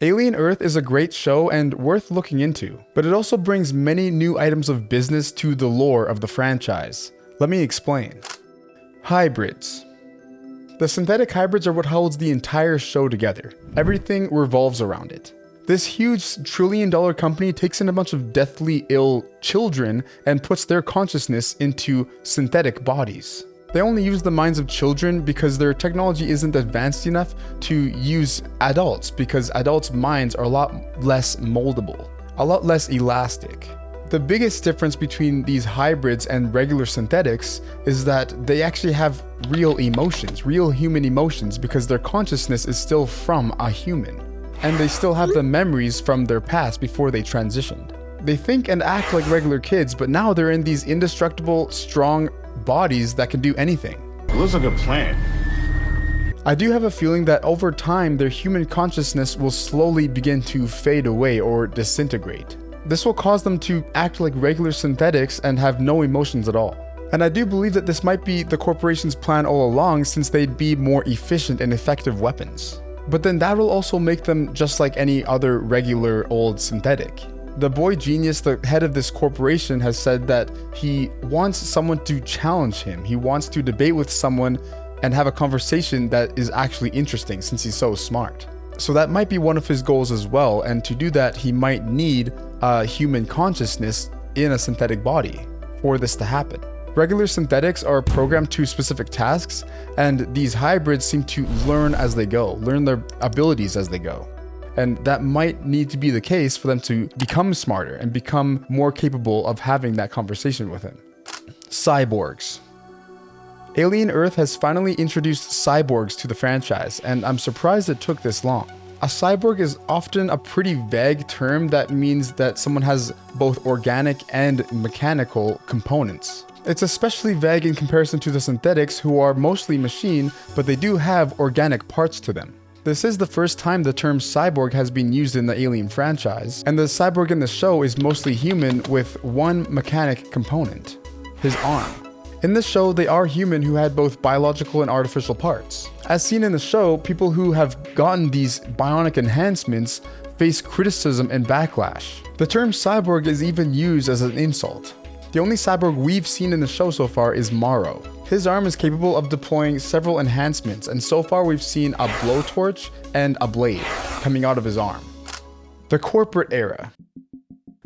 Alien Earth is a great show and worth looking into, but it also brings many new items of business to the lore of the franchise. Let me explain. Hybrids. The synthetic hybrids are what holds the entire show together. Everything revolves around it. This huge trillion-dollar company takes in a bunch of deathly ill children and puts their consciousness into synthetic bodies. They only use the minds of children because their technology isn't advanced enough to use adults, because adults' minds are a lot less moldable, a lot less elastic. The biggest difference between these hybrids and regular synthetics is that they actually have real emotions, real human emotions, because their consciousness is still from a human. And they still have the memories from their past before they transitioned. They think and act like regular kids, but now they're in these indestructible, strong bodies that can do anything. It looks like a plan. I do have a feeling that over time, their human consciousness will slowly begin to fade away or disintegrate. This will cause them to act like regular synthetics and have no emotions at all. And I do believe that this might be the corporation's plan all along, since they'd be more efficient and effective weapons. But then that will also make them just like any other regular old synthetic. The boy genius, the head of this corporation, has said that he wants someone to challenge him. He wants to debate with someone and have a conversation that is actually interesting, since he's so smart. So that might be one of his goals as well, and to do that he might need a human consciousness in a synthetic body for this to happen. Regular synthetics are programmed to specific tasks, and these hybrids seem to learn as they go, learn their abilities as they go. And that might need to be the case for them to become smarter and become more capable of having that conversation with him. Cyborgs. Alien Earth has finally introduced cyborgs to the franchise, and I'm surprised it took this long. A cyborg is often a pretty vague term that means that someone has both organic and mechanical components. It's especially vague in comparison to the synthetics, who are mostly machine, but they do have organic parts to them. This is the first time the term cyborg has been used in the Alien franchise, and the cyborg in the show is mostly human with one mechanic component, his arm. In this show, they are human who had both biological and artificial parts. As seen in the show, people who have gotten these bionic enhancements face criticism and backlash. The term cyborg is even used as an insult. The only cyborg we've seen in the show so far is Morrow. His arm is capable of deploying several enhancements, and so far we've seen a blowtorch and a blade coming out of his arm. The corporate era.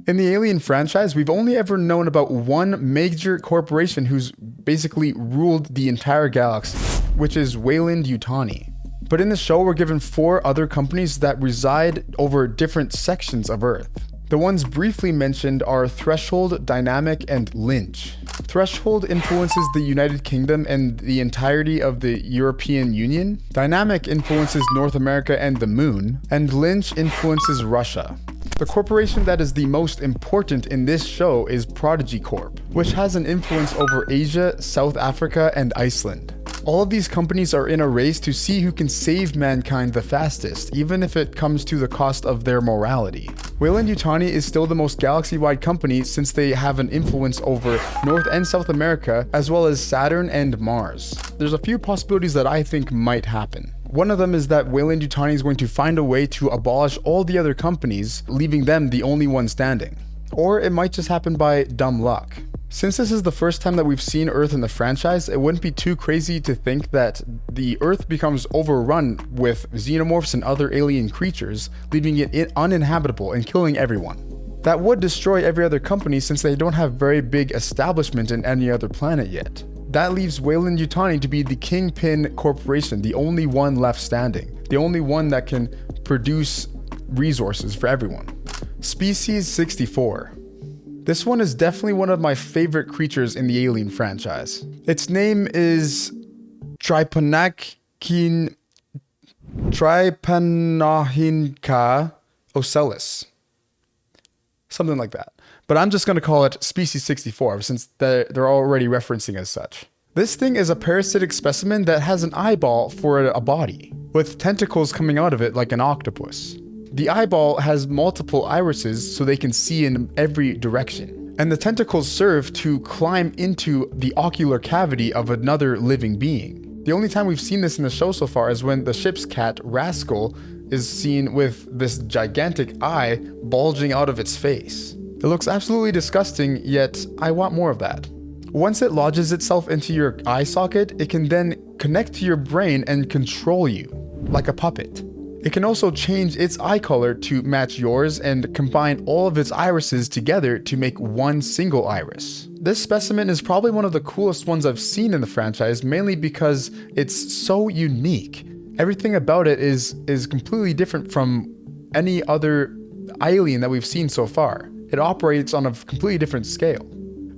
In the Alien franchise, we've only ever known about one major corporation who's basically ruled the entire galaxy, which is Weyland-Yutani. But in the show, we're given 4 other companies that reside over different sections of Earth. The ones briefly mentioned are Threshold, Dynamic, and Lynch. Threshold influences the United Kingdom and the entirety of the European Union. Dynamic influences North America and the Moon, and Lynch influences Russia. The corporation that is the most important in this show is Prodigy Corp, which has an influence over Asia, South Africa, and Iceland. All of these companies are in a race to see who can save mankind the fastest, even if it comes to the cost of their morality. Weyland-Yutani is still the most galaxy-wide company, since they have an influence over North and South America, as well as Saturn and Mars. There's a few possibilities that I think might happen. One of them is that Weyland-Yutani is going to find a way to abolish all the other companies, leaving them the only one standing. Or it might just happen by dumb luck. Since this is the first time that we've seen Earth in the franchise, it wouldn't be too crazy to think that the Earth becomes overrun with xenomorphs and other alien creatures, leaving it uninhabitable and killing everyone. That would destroy every other company, since they don't have very big establishment in any other planet yet. That leaves Weyland-Yutani to be the kingpin corporation, the only one left standing, the only one that can produce resources for everyone. Species 64. This one is definitely one of my favorite creatures in the Alien franchise. Its name is Trypanohinka ocellus. Something like that. But I'm just going to call it Species 64, since they're already referencing as such. This thing is a parasitic specimen that has an eyeball for a body, with tentacles coming out of it like an octopus. The eyeball has multiple irises so they can see in every direction, and the tentacles serve to climb into the ocular cavity of another living being. The only time we've seen this in the show so far is when the ship's cat, Rascal, is seen with this gigantic eye bulging out of its face. It looks absolutely disgusting, yet I want more of that. Once it lodges itself into your eye socket, it can then connect to your brain and control you, like a puppet. It can also change its eye color to match yours and combine all of its irises together to make one single iris. This specimen is probably one of the coolest ones I've seen in the franchise, mainly because it's so unique. Everything about it is completely different from any other alien that we've seen so far. It operates on a completely different scale.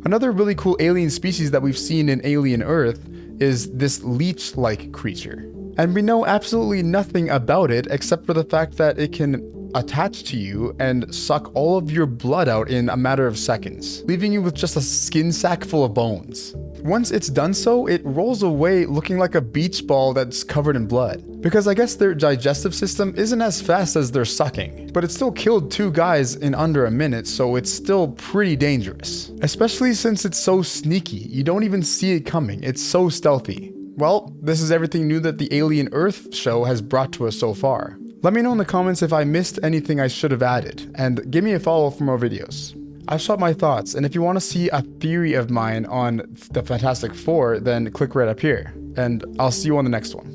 Another really cool alien species that we've seen in Alien Earth is this leech-like creature. And we know absolutely nothing about it except for the fact that it can attach to you and suck all of your blood out in a matter of seconds, leaving you with just a skin sack full of bones. Once it's done so, it rolls away looking like a beach ball that's covered in blood. Because I guess their digestive system isn't as fast as their sucking, but it still killed 2 guys in under a minute, so it's still pretty dangerous. Especially since it's so sneaky, you don't even see it coming, it's so stealthy. Well, this is everything new that the Alien Earth show has brought to us so far. Let me know in the comments if I missed anything I should have added, and give me a follow for more videos. I've shot my thoughts, and if you want to see a theory of mine on the Fantastic Four, then click right up here, and I'll see you on the next one.